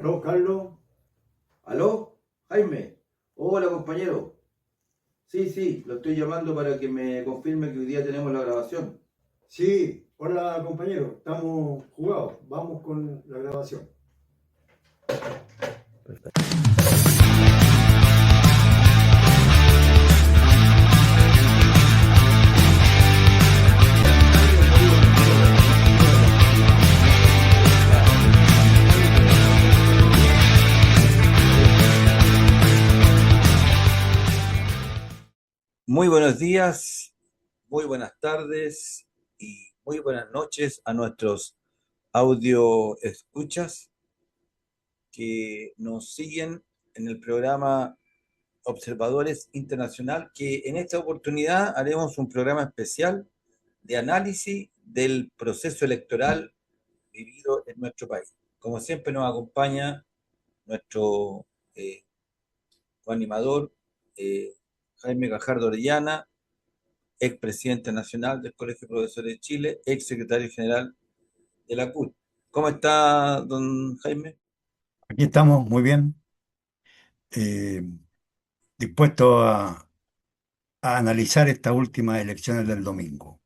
Aló, Carlos. ¿Aló? Jaime. Hola, compañero. Sí, sí, lo estoy llamando para que me confirme que hoy día tenemos la grabación. Sí, hola compañero. Estamos jugados. Vamos con la grabación. Muy buenos días, muy buenas tardes y muy buenas noches a nuestros audio escuchas que nos siguen en el programa Observadores Internacional, que en esta oportunidad haremos un programa especial de análisis del proceso electoral vivido en nuestro país. Como siempre nos acompaña nuestro eh, coanimador Jaime Gajardo Orellana, ex presidente nacional del Colegio de Profesores de Chile, ex secretario general de la CUT. ¿Cómo está, don Jaime? Aquí estamos muy bien, eh, dispuestos a analizar estas últimas elecciones del domingo.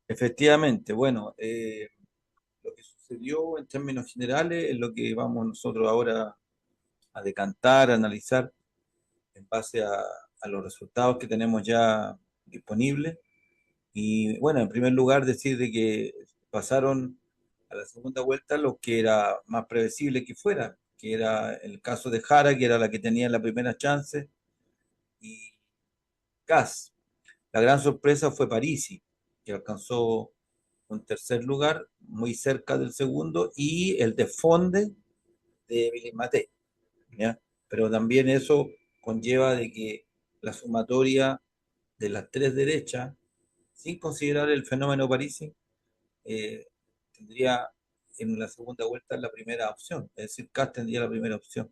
Efectivamente, bueno, lo que sucedió en términos generales es lo que vamos nosotros ahora a decantar, a analizar en base a los resultados que tenemos ya disponibles. Y bueno, en primer lugar, decir de que pasaron a la segunda vuelta lo que era más previsible que fuera, que era el caso de Jara, que era la que tenía la primera chance, y Kass. La gran sorpresa fue Parisi, que alcanzó un tercer lugar, muy cerca del segundo, y el desfonde de Evelyn Matei, ¿ya? Pero también eso conlleva de que la sumatoria de las tres derechas, sin considerar el fenómeno Parisi, eh, tendría en la segunda vuelta la primera opción, es decir, Kast tendría la primera opción.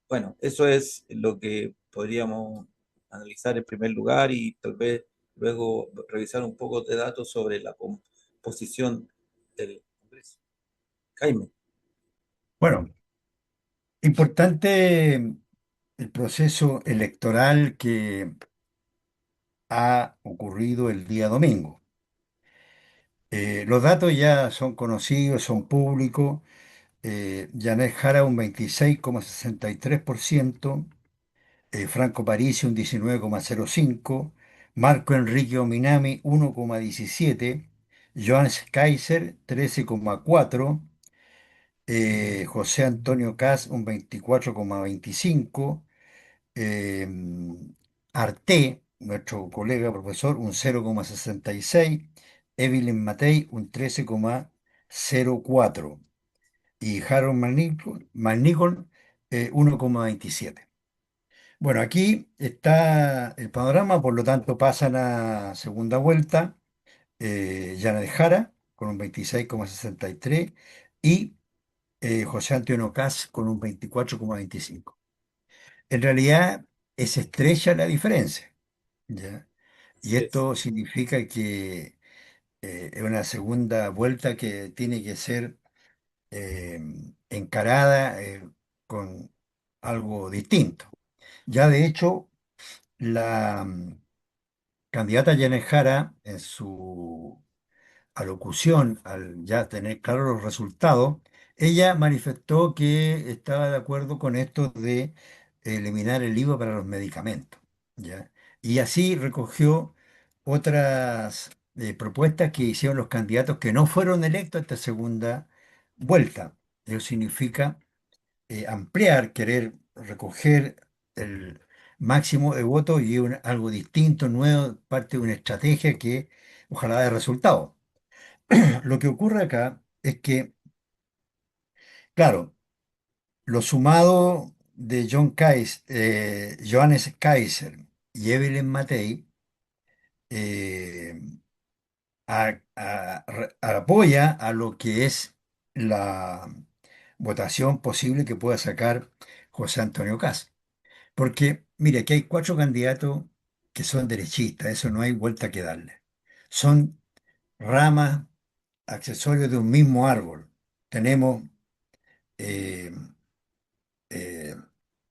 Bueno, eso es lo que podríamos analizar en primer lugar y tal vez luego revisar un poco de datos sobre la composición del Congreso. Jaime, Bueno, importante el proceso electoral que ha ocurrido el día domingo. Los datos ya son conocidos, son públicos. Janet Jara un 26,63%. Franco Parisi un 19,05%, Marco Enrique Ominami 1,17%, Joan Kaiser 13,4%, José Antonio Caz un 24,25%, eh, Arte, nuestro colega profesor, un 0,66%, Evelyn Matei un 13,04% y Harold McNichol 1,27%. Bueno, aquí está el panorama, por lo tanto pasan a segunda vuelta Yana de Jara con un 26,63 y José Antonio Caz con un 24,25. En realidad es estrecha la diferencia, ¿ya? Y así es. esto significa que es una segunda vuelta que tiene que ser eh, encarada con algo distinto. Ya de hecho, la candidata Janet Jara, en su alocución, al ya tener claros los resultados, ella manifestó que estaba de acuerdo con esto de eliminar el IVA para los medicamentos, ¿ya? Y así recogió otras propuestas que hicieron los candidatos que no fueron electos a esta segunda vuelta. Eso significa ampliar, querer recoger el máximo de votos y algo distinto, nuevo, parte de una estrategia que ojalá dé resultado. Lo que ocurre acá es que, claro, lo sumado de Johannes Kaiser y Evelyn Matei eh, apoya a lo que es la votación posible que pueda sacar José Antonio Caz. Porque, mire, aquí hay cuatro candidatos que son derechistas, eso no hay vuelta que darle. Son ramas, accesorios de un mismo árbol. Tenemos eh, eh,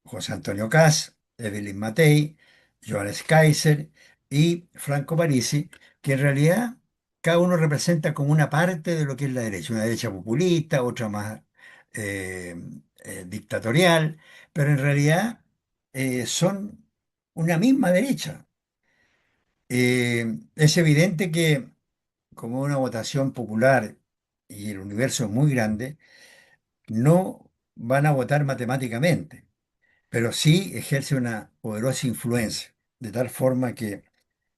José Antonio Caz, Evelyn Matei, Johannes Kaiser y Franco Parisi, que en realidad cada uno representa como una parte de lo que es la derecha, una derecha populista, otra más eh, dictatorial, pero en realidad son una misma derecha. Es evidente que como una votación popular y el universo es muy grande, no van a votar matemáticamente, pero sí ejerce una poderosa influencia, de tal forma que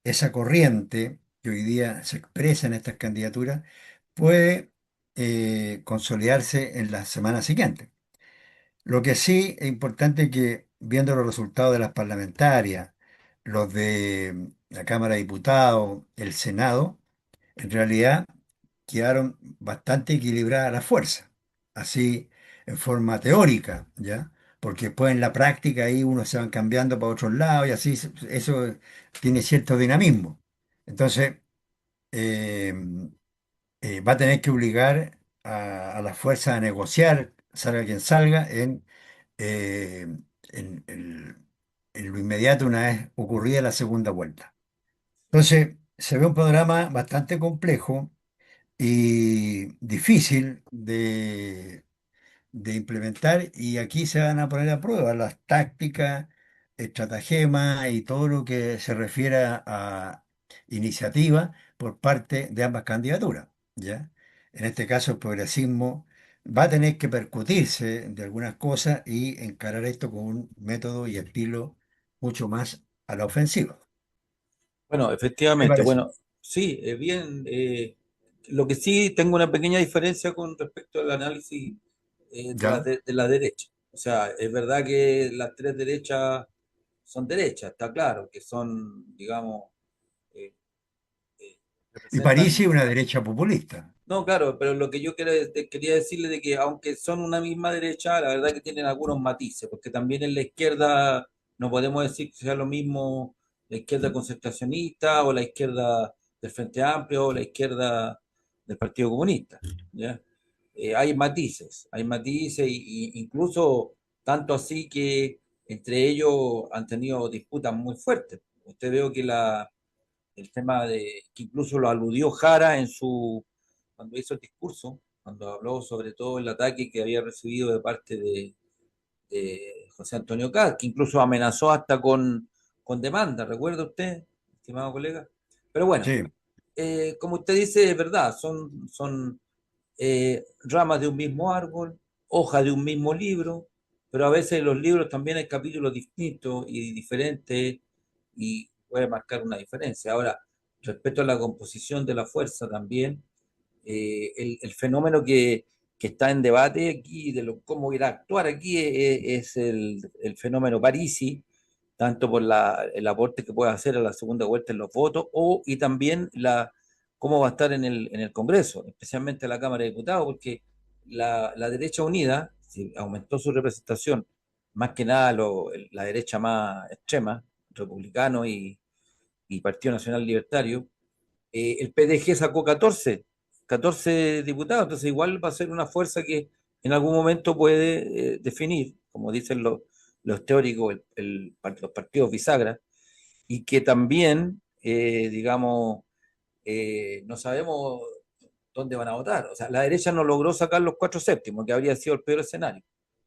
esa corriente que hoy día se expresa en estas candidaturas puede consolidarse en las semanas siguientes. Lo que sí es importante que, viendo los resultados de las parlamentarias, los de la Cámara de Diputados, el Senado, en realidad quedaron bastante equilibradas las fuerzas, así en forma teórica, ¿ya? Porque después en la práctica ahí uno se van cambiando para otros lados y así eso tiene cierto dinamismo. Entonces, eh, va a tener que obligar a las fuerzas a negociar, salga quien salga, eh, en lo inmediato una vez ocurrida la segunda vuelta. Entonces, se ve un panorama bastante complejo y difícil de implementar y aquí se van a poner a prueba las tácticas, estratagemas y todo lo que se refiere a iniciativa por parte de ambas candidaturas, ¿ya? En este caso el progresismo va a tener que percutirse de algunas cosas y encarar esto con un método y estilo mucho más a la ofensiva. Bueno, ¿Qué te efectivamente, parece? bueno, sí, bien. Lo que sí tengo una pequeña diferencia con respecto al análisis ¿Ya? de la derecha. O sea, es verdad que las tres derechas son derechas, está claro, que son, digamos, eh, Y París es representan. una derecha populista. No, claro, pero lo que yo quería decirle de que aunque son una misma derecha, la verdad que tienen algunos matices, porque también en la izquierda no podemos decir que sea lo mismo la izquierda concertacionista o la izquierda del Frente Amplio o la izquierda del Partido Comunista, ¿ya? Hay matices y incluso tanto así que entre ellos han tenido disputas muy fuertes. Usted veo que el tema de que incluso lo aludió Jara cuando hizo el discurso, cuando habló sobre todo el ataque que había recibido de parte de José Antonio Caz, que incluso amenazó hasta con demanda, ¿recuerda usted, estimado colega? Pero bueno, Sí. como usted dice, es verdad, son ramas de un mismo árbol, hojas de un mismo libro, pero a veces en los libros también hay capítulos distintos y diferentes y puede marcar una diferencia. Ahora, respecto a la composición de la fuerza también, el fenómeno que está en debate aquí, de cómo irá a actuar aquí, es el fenómeno Parisi, tanto por el aporte que puede hacer a la segunda vuelta en los votos, y también cómo va a estar en el Congreso, especialmente en la Cámara de Diputados, porque la derecha unida si aumentó su representación, más que nada la derecha más extrema, republicano y Partido Nacional Libertario. El PDG sacó 14 diputados, entonces igual va a ser una fuerza que en algún momento puede definir, como dicen los teóricos, los partidos bisagra, y que también, digamos, no sabemos dónde van a votar. O sea, la derecha no logró sacar los cuatro séptimos, que habría sido el peor escenario.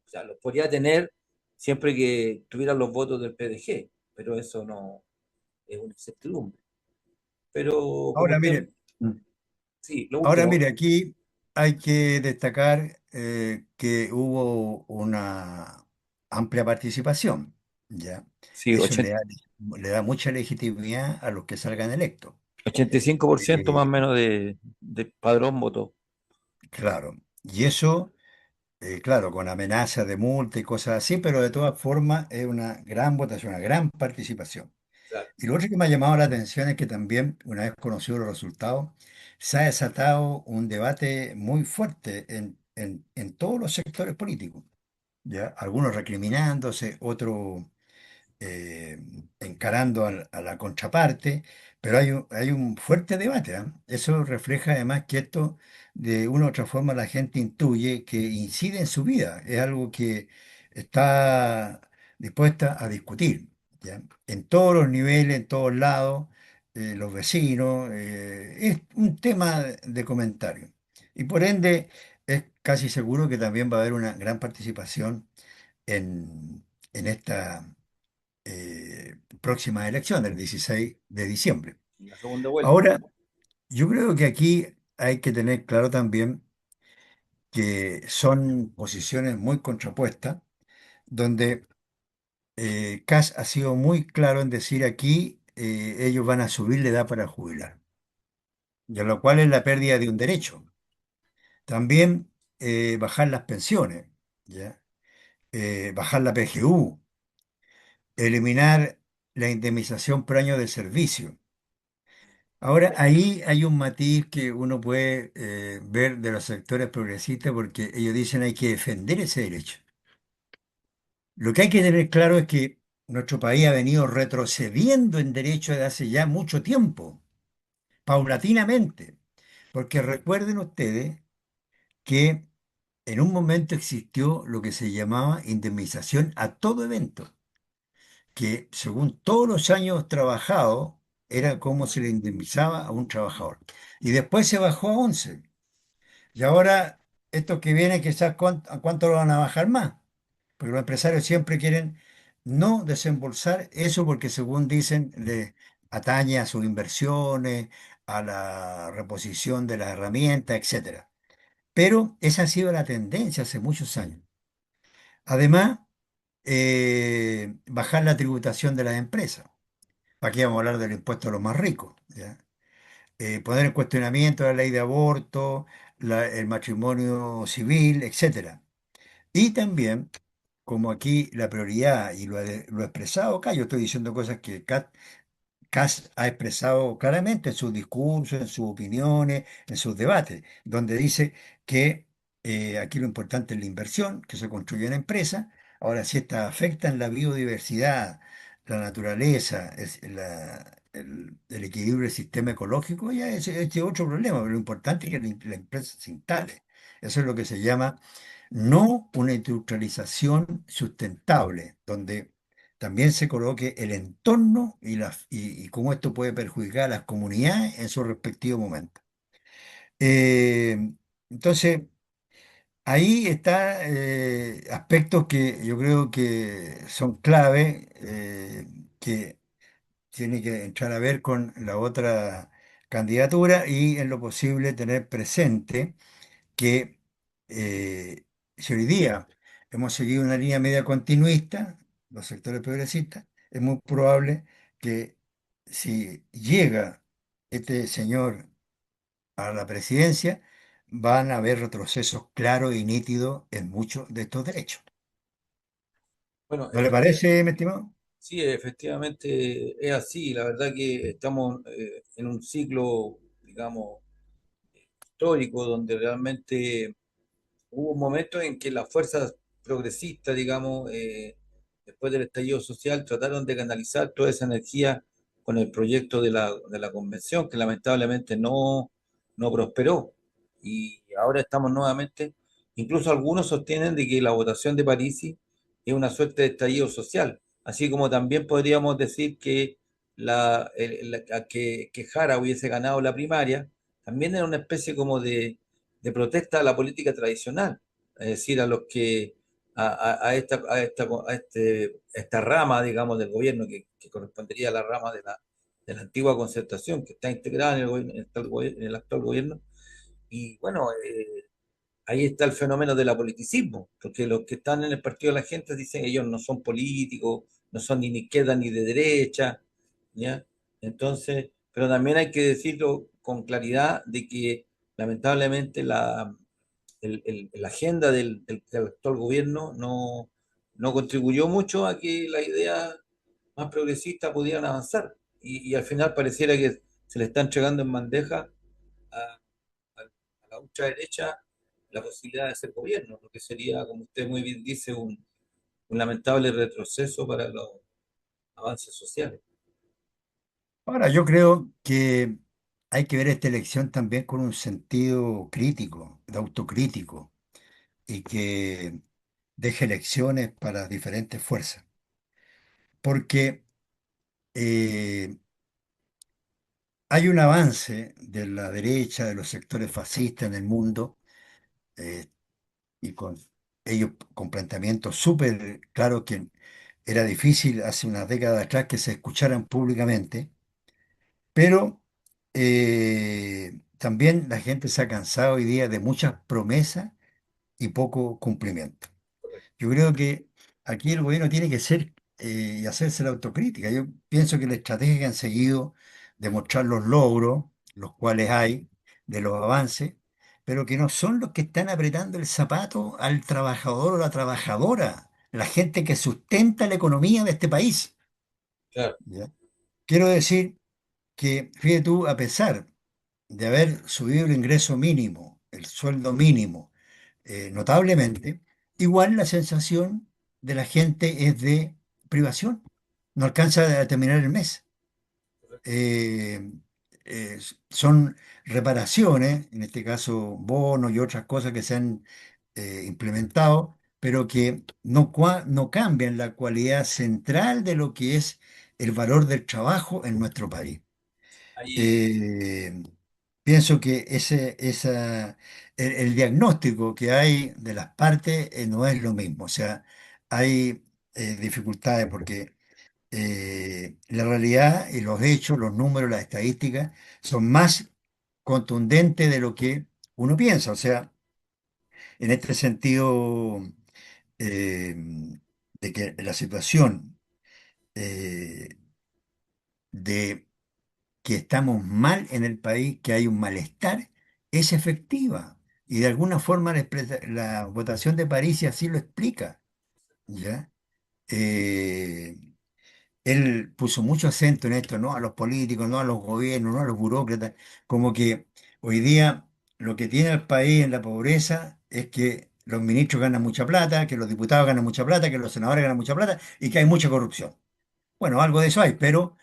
O sea, los podría tener siempre que tuvieran los votos del PDG, pero eso no es una incertidumbre. Pero como Ahora usted, mire, mm, sí, lo ahora último, mire, aquí hay que destacar que hubo una amplia participación, ¿ya? sí, Eso le da mucha legitimidad a los que salgan electos. 85% más o Eh, menos de padrón votó. claro, y eso, claro, con amenazas de multa y cosas así, pero de todas formas es una gran votación, una gran participación. Claro. Y lo otro que me ha llamado la atención es que también, una vez conocidos los resultados, se ha desatado un debate muy fuerte en todos los sectores políticos, ¿ya? Algunos recriminándose, otros eh, encarando a la contraparte, pero hay un fuerte debate, ¿ah? Eso refleja además que esto, de una u otra forma, la gente intuye que incide en su vida, es algo que está dispuesta a discutir, ¿ya? En todos los niveles, en todos lados, los vecinos, es un tema de comentario. Y por ende, es casi seguro que también va a haber una gran participación en esta próxima elección, el 16 de diciembre. en la segunda vuelta. Ahora, yo creo que aquí hay que tener claro también que son posiciones muy contrapuestas, donde Kass ha sido muy claro en decir aquí ellos van a subir la edad para jubilar, y a lo cual es la pérdida de un derecho. También bajar las pensiones, ¿ya? Bajar la PGU, eliminar la indemnización por año de servicio. Ahora, ahí hay un matiz que uno puede ver de los sectores progresistas porque ellos dicen hay que defender ese derecho. Lo que hay que tener claro es que nuestro país ha venido retrocediendo en derechos desde hace ya mucho tiempo, paulatinamente, porque recuerden ustedes que en un momento existió lo que se llamaba indemnización a todo evento, que según todos los años trabajados era como se le indemnizaba a un trabajador. Y después se bajó a 11. Y ahora, estos que vienen, quizás, ¿a cuánto lo van a bajar más? Porque los empresarios siempre quieren no desembolsar eso porque, según dicen, le atañe a sus inversiones, a la reposición de las herramientas, etcétera. Pero esa ha sido la tendencia hace muchos años. Además, bajar la tributación de las empresas. Aquí vamos a hablar del impuesto a los más ricos, ¿ya? Poner en cuestionamiento la ley de aborto, el matrimonio civil, etcétera. Y también, como aquí la prioridad, y lo he expresado acá, yo estoy diciendo cosas que Kass ha expresado claramente en sus discursos, en sus opiniones, en sus debates, donde dice que aquí lo importante es la inversión, que se construye una empresa. Ahora, si esta afecta en la biodiversidad, la naturaleza, el equilibrio del sistema ecológico, ya ese es otro problema, pero lo importante es que la empresa se instale. Eso es lo que se llama no una industrialización sustentable, donde también se coloque el entorno y cómo esto puede perjudicar a las comunidades en su respectivo momento. Eh, entonces, ahí está aspectos que yo creo que son clave, que tiene que entrar a ver con la otra candidatura y en lo posible tener presente que si hoy día hemos seguido una línea media continuista, los sectores progresistas, es muy probable que si llega este señor a la presidencia, van a haber retrocesos claros y nítidos en muchos de estos derechos. Bueno, ¿No le parece, mi estimado? sí, efectivamente es así. La verdad que estamos en un ciclo, digamos, histórico donde realmente hubo un momento en que las fuerzas progresistas, digamos, después del estallido social, trataron de canalizar toda esa energía con el proyecto de la convención, que lamentablemente no prosperó. Y ahora estamos nuevamente, incluso algunos sostienen de que la votación de París es una suerte de estallido social, así como también podríamos decir que, que Jara hubiese ganado la primaria, también era una especie como de protesta a la política tradicional, es decir, a los que esta rama, digamos, del gobierno que correspondería a la rama de la antigua concertación que está integrada en en el actual gobierno. Y bueno, ahí está el fenómeno del apoliticismo, porque los que están en el partido de la gente dicen que ellos no son políticos, no son ni de izquierda ni de derecha, ¿ya? Entonces, pero también hay que decirlo con claridad de que lamentablemente la agenda del actual gobierno no contribuyó mucho a que las ideas más progresistas pudieran avanzar. Y al final pareciera que se le está entregando en bandeja a la ultraderecha la posibilidad de ser gobierno, lo que sería, como usted muy bien dice, un lamentable retroceso para avances sociales. Ahora, yo creo que hay que ver esta elección también con un sentido crítico, de autocrítico, y que deje lecciones para diferentes fuerzas. Porque eh, hay un avance de la derecha, de los sectores fascistas en el mundo, eh, y con ellos con planteamientos súper claros que era difícil hace unas décadas atrás que se escucharan públicamente, pero también la gente se ha cansado hoy día de muchas promesas y poco cumplimiento. Yo creo que aquí el gobierno tiene que ser y hacerse la autocrítica. Yo pienso que la estrategia que han seguido de mostrar los logros, los cuales hay, de los avances, pero que no son los que están apretando el zapato al trabajador o la trabajadora, la gente que sustenta la economía de este país. Claro, ¿Ya? Quiero decir que, fíjate tú, a pesar de haber subido el ingreso mínimo, el sueldo mínimo, notablemente, igual la sensación de la gente es de privación. No alcanza a terminar el mes. Eh, Son reparaciones, en este caso bonos y otras cosas que se han implementado, pero que no cambian la cualidad central de lo que es el valor del trabajo en nuestro país. ahí, Eh, Pienso que el diagnóstico que hay de las partes no es lo mismo. O sea, hay dificultades porque la realidad y los hechos, los números, las estadísticas son más contundentes de lo que uno piensa. O sea, en este sentido, eh, de que la situación eh, de que estamos mal en el país, que hay un malestar, es efectiva. Y de alguna forma la votación de París así lo explica, ¿ya? Eh, Él puso mucho acento en esto, no a los políticos, no a los gobiernos, no a los burócratas, como que hoy día lo que tiene el país en la pobreza es que los ministros ganan mucha plata, que los diputados ganan mucha plata, que los senadores ganan mucha plata y que hay mucha corrupción. Bueno, algo de eso hay, pero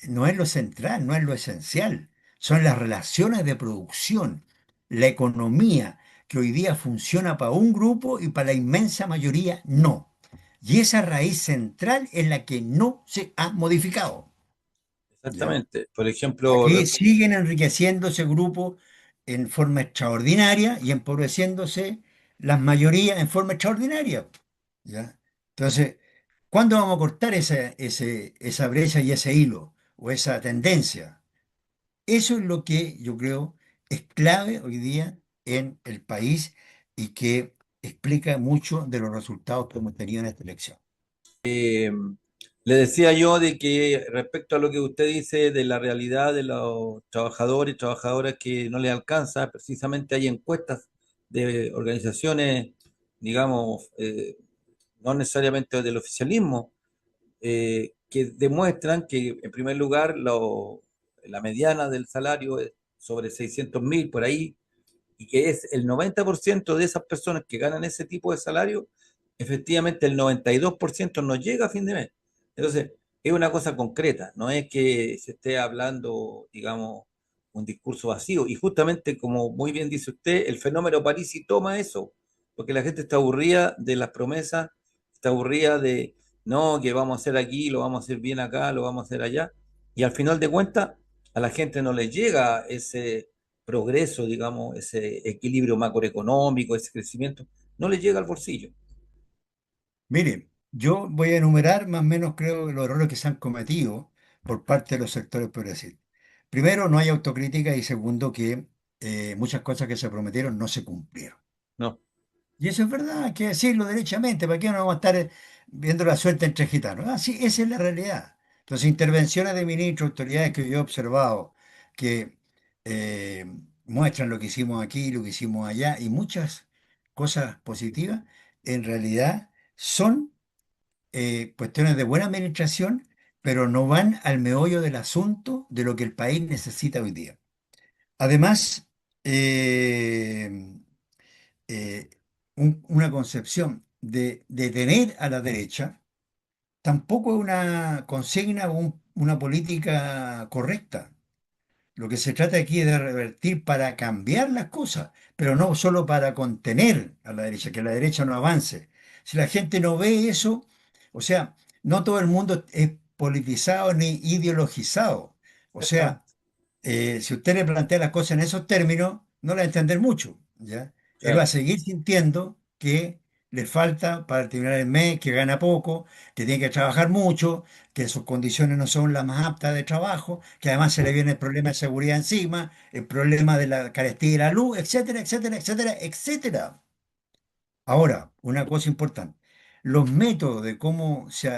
no es lo central, no es lo esencial. Son las relaciones de producción, la economía, que hoy día funciona para un grupo y para la inmensa mayoría no. Y esa raíz central es la que no se ha modificado. ¿Ya? exactamente. Por ejemplo, Aquí siguen enriqueciéndose grupos en forma extraordinaria y empobreciéndose las mayorías en forma extraordinaria. ¿Ya? Entonces, ¿cuándo vamos a cortar esa brecha y ese hilo o esa tendencia? Eso es lo que yo creo es clave hoy día en el país y que explica mucho de los resultados que hemos tenido en esta elección. le decía yo de que respecto a lo que usted dice de la realidad de los trabajadores y trabajadoras que no les alcanza, precisamente hay encuestas de organizaciones, digamos, no necesariamente del oficialismo, que demuestran que, en primer lugar, la mediana del salario es sobre 600.000 por ahí, y que es el 90% de esas personas que ganan ese tipo de salario, efectivamente el 92% no llega a fin de mes. Entonces, es una cosa concreta, no es que se esté hablando, digamos, un discurso vacío. Y justamente, como muy bien dice usted, el fenómeno Parisi toma eso, porque la gente está aburrida de las promesas, está aburrida de, no, que vamos a hacer aquí, lo vamos a hacer bien acá, lo vamos a hacer allá, y al final de cuentas, a la gente no le llega ese progreso, digamos, ese equilibrio macroeconómico, ese crecimiento, no le llega al bolsillo. Mire, yo voy a enumerar más o menos, creo, los errores que se han cometido por parte de los sectores progresistas. Primero, no hay autocrítica y segundo, que muchas cosas que se prometieron no se cumplieron. No, Y eso es verdad, hay que decirlo derechamente, ¿para qué no vamos a estar viendo la suerte entre gitanos? Ah, sí, esa es la realidad. Entonces, intervenciones de ministros, autoridades que yo he observado, que eh, muestran lo que hicimos aquí, lo que hicimos allá, y muchas cosas positivas, en realidad son cuestiones de buena administración, pero no van al meollo del asunto de lo que el país necesita hoy día. Además, una concepción de detener a la derecha tampoco es una consigna o una política correcta. Lo que se trata aquí es de revertir para cambiar las cosas, pero no solo para contener a la derecha, que la derecha no avance. Si la gente no ve eso, o sea, no todo el mundo es politizado ni ideologizado. O sea, Exactamente, si usted le plantea las cosas en esos términos, no la va a entender mucho, ¿ya? Él va a claro. seguir sintiendo que le falta para terminar el mes, que gana poco, que tiene que trabajar mucho, que sus condiciones no son las más aptas de trabajo, que además se le viene el problema de seguridad encima, el problema de la carestía de la luz, etcétera, etcétera, etcétera, etcétera. Ahora, una cosa importante, los métodos de cómo se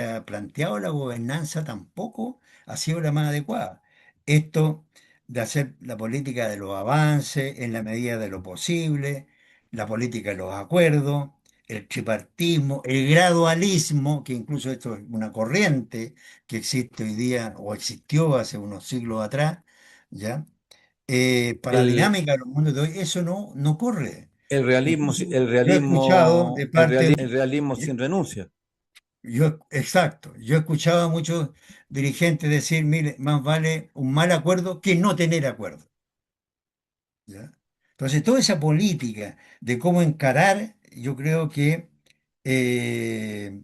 ha planteado la gobernanza tampoco ha sido la más adecuada. Esto de hacer la política de los avances en la medida de lo posible, la política de los acuerdos, el tripartismo, el gradualismo, que incluso esto es una corriente que existe hoy día o existió hace unos siglos atrás, ¿ya? Para la El, dinámica de los mundos de hoy, eso no ocurre. el realismo, Incluso yo he escuchado de parte, el realismo yo, sin renuncia. exacto, yo he escuchado a muchos dirigentes decir, mire, más vale un mal acuerdo que no tener acuerdo, ¿ya? Entonces, toda esa política de cómo encarar, yo creo que eh,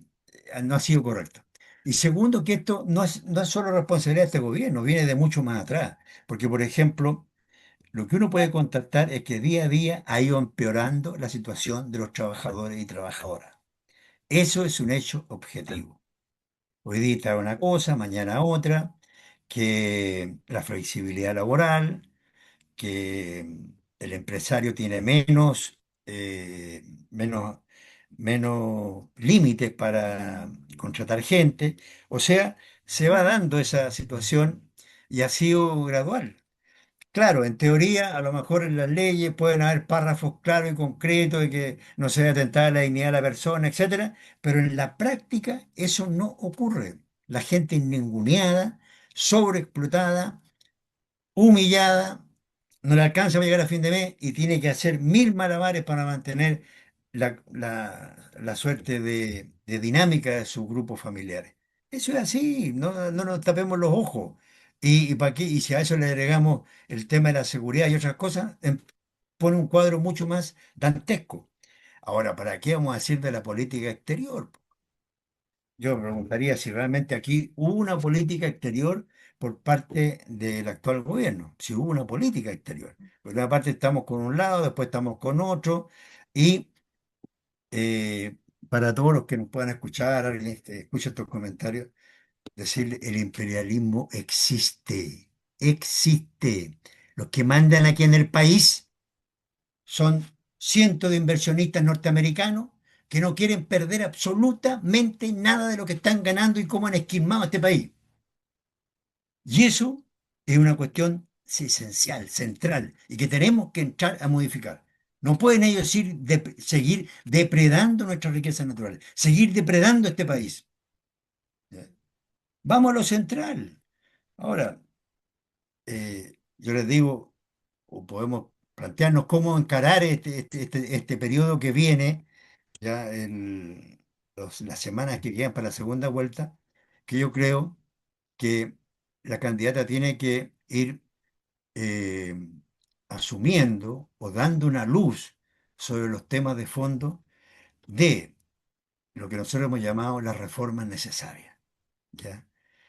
no ha sido correcta. Y segundo, que esto no es solo responsabilidad de este gobierno, viene de mucho más atrás. Porque, por ejemplo, lo que uno puede constatar es que día a día ha ido empeorando la situación de los trabajadores y trabajadoras. Eso es un hecho objetivo. Hoy día está una cosa, mañana otra, que la flexibilidad laboral, que el empresario tiene menos, menos límites para contratar gente. O sea, se va dando esa situación y ha sido gradual. Claro, en teoría, a lo mejor en las leyes pueden haber párrafos claros y concretos de que no se debe atentar a la dignidad de la persona, etcétera, pero en la práctica eso no ocurre. La gente es ninguneada, sobreexplotada, humillada, no le alcanza a llegar a fin de mes y tiene que hacer mil malabares para mantener la suerte de dinámica de sus grupos familiares. Eso es así, no nos tapemos los ojos. ¿Y para qué? Y si a eso le agregamos el tema de la seguridad y otras cosas, pone un cuadro mucho más dantesco. Ahora, ¿para qué vamos a decir de la política exterior? Yo me preguntaría si realmente aquí hubo una política exterior por parte del actual gobierno, si hubo una política exterior. Por una parte estamos con un lado, después estamos con otro, y para todos los que nos puedan escuchar, alguien escucha estos comentarios, decirle, el imperialismo existe, existe. Los que mandan aquí en el país son cientos de inversionistas norteamericanos que no quieren perder absolutamente nada de lo que están ganando y cómo han esquilmado a este país. Y eso es una cuestión sí, esencial, central, y que tenemos que entrar a modificar. No pueden ellos seguir depredando nuestras riquezas naturales, seguir depredando este país. ¿Ya? Vamos a lo central. Ahora, yo les digo, o podemos plantearnos cómo encarar este periodo que viene ya las semanas que quedan para la segunda vuelta, que yo creo que la candidata tiene que ir eh, asumiendo o dando una luz sobre los temas de fondo de lo que nosotros hemos llamado las reformas necesarias, ¿ya?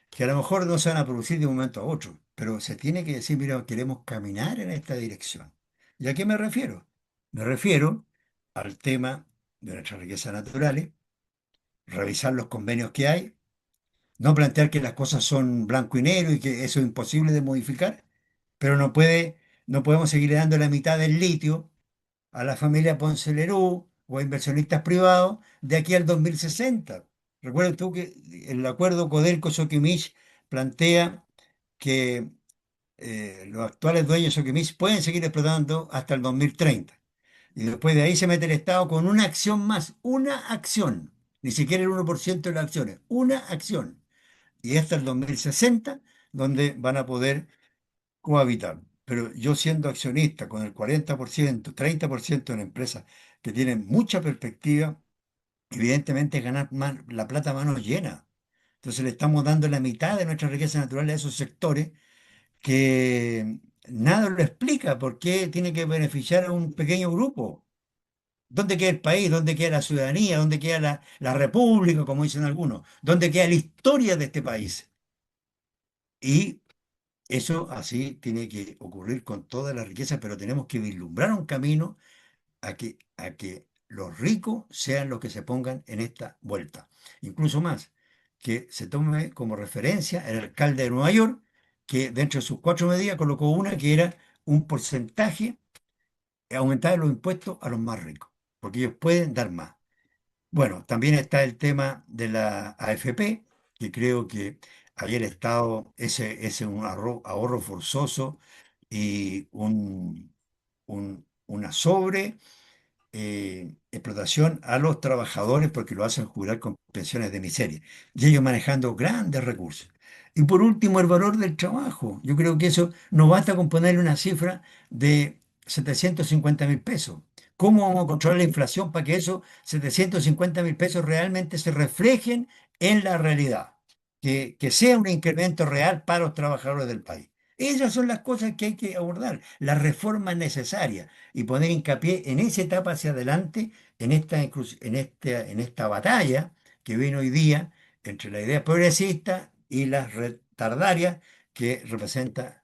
Que a lo mejor no se van a producir de un momento a otro, pero se tiene que decir, mira, queremos caminar en esta dirección. ¿Y a qué me refiero? Me refiero al tema de nuestras riquezas naturales, revisar los convenios que hay, no plantear que las cosas son blanco y negro y que eso es imposible de modificar, pero no podemos seguir dando la mitad del litio a la familia Ponce Lerú o a inversionistas privados de aquí al 2060. Recuerda tú que el acuerdo Codelco-Soquimich plantea que los actuales dueños de Soquimich pueden seguir explotando hasta el 2030. Y después de ahí se mete el Estado con una acción más, una acción, ni siquiera el 1% de las acciones, una acción. Y hasta el 2060, donde van a poder cohabitar. Pero yo siendo accionista con el 40%, 30% en empresas que tienen mucha perspectiva, evidentemente es ganar la plata a manos llenas. Entonces le estamos dando la mitad de nuestra riqueza natural a esos sectores que nada lo explica por qué tiene que beneficiar a un pequeño grupo. ¿Dónde queda el país? ¿Dónde queda la ciudadanía? ¿Dónde queda la república, como dicen algunos? ¿Dónde queda la historia de este país? Y eso así tiene que ocurrir con toda la riqueza, pero tenemos que vislumbrar un camino a que los ricos sean los que se pongan en esta vuelta. Incluso más, que se tome como referencia el alcalde de Nueva York, que dentro de sus 4 medidas colocó una que era un porcentaje, aumentar los impuestos a los más ricos, porque ellos pueden dar más. Bueno, también está el tema de la AFP, que creo que ahí el Estado, ese es un ahorro forzoso y una explotación a los trabajadores porque lo hacen jubilar con pensiones de miseria y ellos manejando grandes recursos. Y por último, el valor del trabajo. Yo creo que eso no basta con ponerle una cifra de 750.000 pesos. ¿Cómo vamos a controlar la inflación para que esos 750.000 pesos realmente se reflejen en la realidad? Que sea un incremento real para los trabajadores del país. Esas son las cosas que hay que abordar, las reformas necesarias y poner hincapié en esa etapa hacia adelante, en esta batalla que viene hoy día entre la idea progresista y las retardarias que representa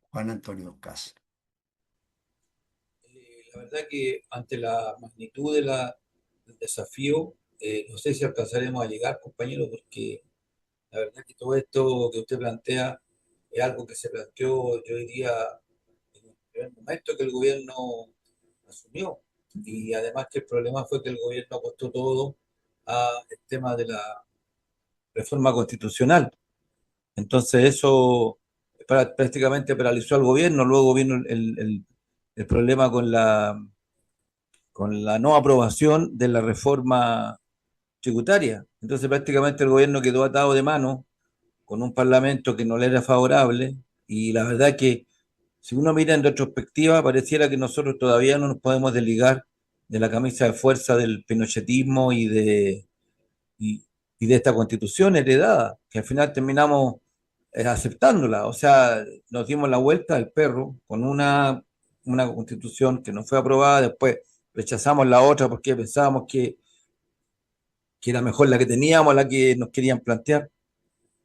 Juan Antonio Caz. La verdad que ante la magnitud del desafío, no sé si alcanzaremos a llegar, compañero, porque la verdad que todo esto que usted plantea es algo que se planteó, yo diría, en el primer momento que el gobierno asumió. Y además que el problema fue que el gobierno apostó todo al tema de la reforma constitucional. Entonces eso prácticamente paralizó al gobierno. Luego vino el problema con la no aprobación de la reforma tributaria. Entonces prácticamente el gobierno quedó atado de mano con un parlamento que no le era favorable y la verdad que si uno mira en retrospectiva pareciera que nosotros todavía no nos podemos desligar de la camisa de fuerza del pinochetismo y, y de esta constitución heredada, que al final terminamos aceptándola. O sea, nos dimos la vuelta al perro con una constitución que no fue aprobada, después rechazamos la otra porque pensábamos que era mejor la que teníamos, la que nos querían plantear.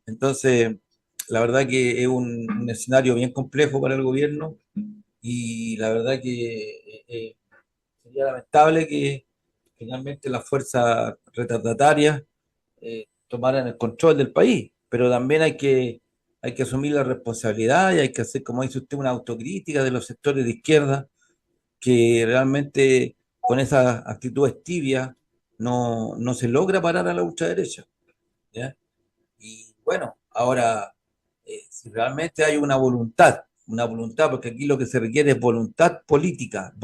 Entonces, la verdad que es un escenario bien complejo para el gobierno y la verdad que sería lamentable que finalmente las fuerzas retardatarias tomaran el control del país, pero también hay que asumir la responsabilidad y hay que hacer, como dice usted, una autocrítica de los sectores de izquierda que realmente con esas actitudes tibias no se logra parar a la ultraderecha, ¿ya? Y bueno, ahora, si realmente hay una voluntad, porque aquí lo que se requiere es voluntad política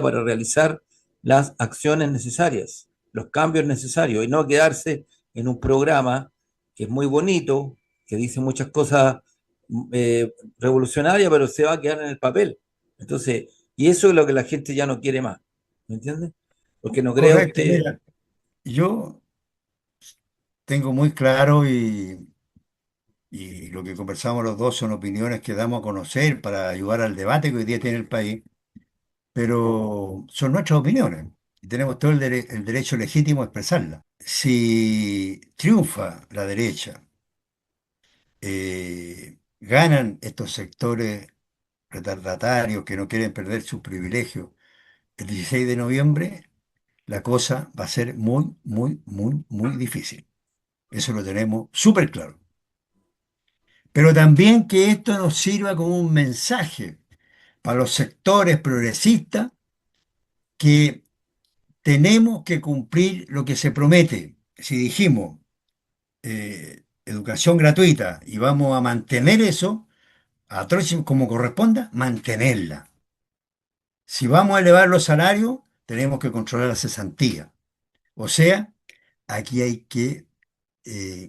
para realizar las acciones necesarias, los cambios necesarios, y no quedarse en un programa que es muy bonito, que dice muchas cosas revolucionarias, pero se va a quedar en el papel. Entonces, y eso es lo que la gente ya no quiere más, ¿me entiende? Porque no cree Correcto, usted. mira, yo tengo muy claro y lo que conversamos los dos son opiniones que damos a conocer para ayudar al debate que hoy día tiene el país, pero son nuestras opiniones y tenemos todo el derecho legítimo a expresarlas. Si triunfa la derecha, ganan estos sectores retardatarios que no quieren perder sus privilegios el 16 de noviembre, la cosa va a ser muy, muy, muy, muy difícil. Eso lo tenemos súper claro. Pero también que esto nos sirva como un mensaje para los sectores progresistas que tenemos que cumplir lo que se promete. Si dijimos educación gratuita y vamos a mantener eso, como corresponda, mantenerla. Si vamos a elevar los salarios, tenemos que controlar la cesantía. O sea, aquí hay que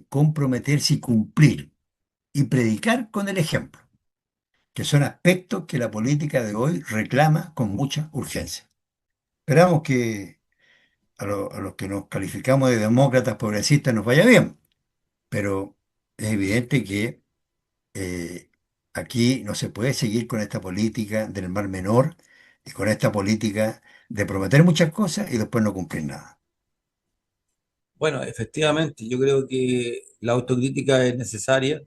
comprometerse y cumplir y predicar con el ejemplo, que son aspectos que la política de hoy reclama con mucha urgencia. Esperamos que a los que nos calificamos de demócratas progresistas nos vaya bien, pero es evidente que eh, aquí no se puede seguir con esta política del Mar Menor y con esta política de prometer muchas cosas y después no cumplir nada. Bueno, efectivamente, yo creo que la autocrítica es necesaria.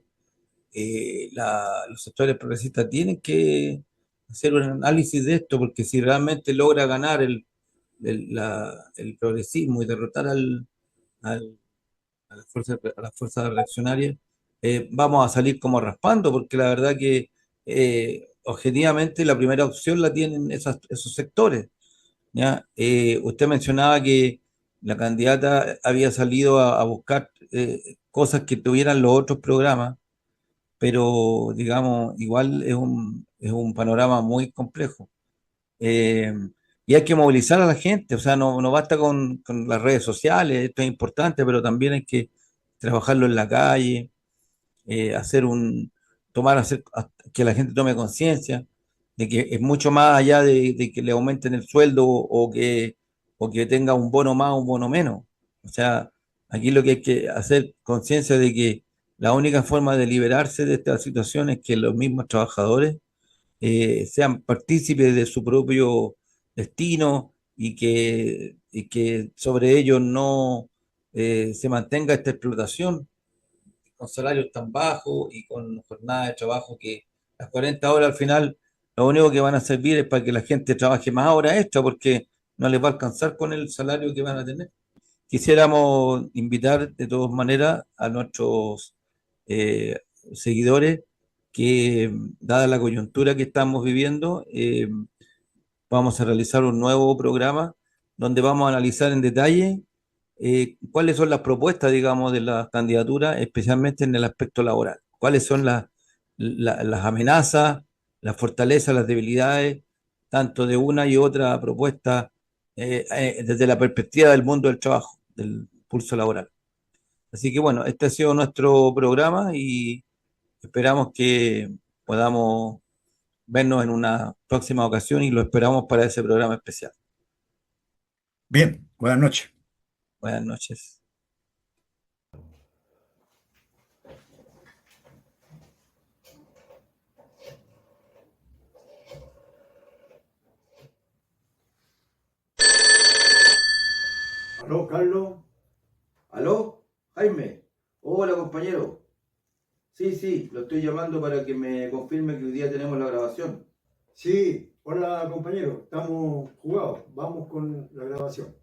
Los sectores progresistas tienen que hacer un análisis de esto, porque si realmente logra ganar el progresismo y derrotar al- a las fuerzas reaccionarias, vamos a salir como raspando, porque la verdad que objetivamente la primera opción la tienen esos sectores. ¿Ya? Usted mencionaba que la candidata había salido a buscar cosas que tuvieran los otros programas, pero digamos, igual es un panorama muy complejo. Eh, y hay que movilizar a la gente, o sea, no basta con las redes sociales, esto es importante, pero también hay que trabajarlo en la calle, hacer que la gente tome conciencia de que es mucho más allá de que le aumenten el sueldo o que tenga un bono más o un bono menos. O sea, aquí lo que hay que hacer conciencia de que la única forma de liberarse de esta situación es que los mismos trabajadores sean partícipes de su propio destino y que sobre ellos no se mantenga esta explotación con salarios tan bajos y con jornadas de trabajo que las 40 horas al final lo único que van a servir es para que la gente trabaje más horas extra porque no les va a alcanzar con el salario que van a tener. Quisiéramos invitar de todas maneras a nuestros eh, seguidores que, dada la coyuntura que estamos viviendo, vamos a realizar un nuevo programa donde vamos a analizar en detalle cuáles son las propuestas, digamos, de las candidaturas, especialmente en el aspecto laboral. Cuáles son las amenazas, las fortalezas, las debilidades, tanto de una y otra propuesta desde la perspectiva del mundo del trabajo, del pulso laboral. Así que bueno, este ha sido nuestro programa y esperamos que podamos vernos en una próxima ocasión y lo esperamos para ese programa especial. Bien, buenas noches. Buenas noches. Aló, Carlos. ¿Aló? Jaime. Hola, compañero. Sí, sí, lo estoy llamando para que me confirme que hoy día tenemos la grabación. Sí, hola compañero, estamos jugados, vamos con la grabación.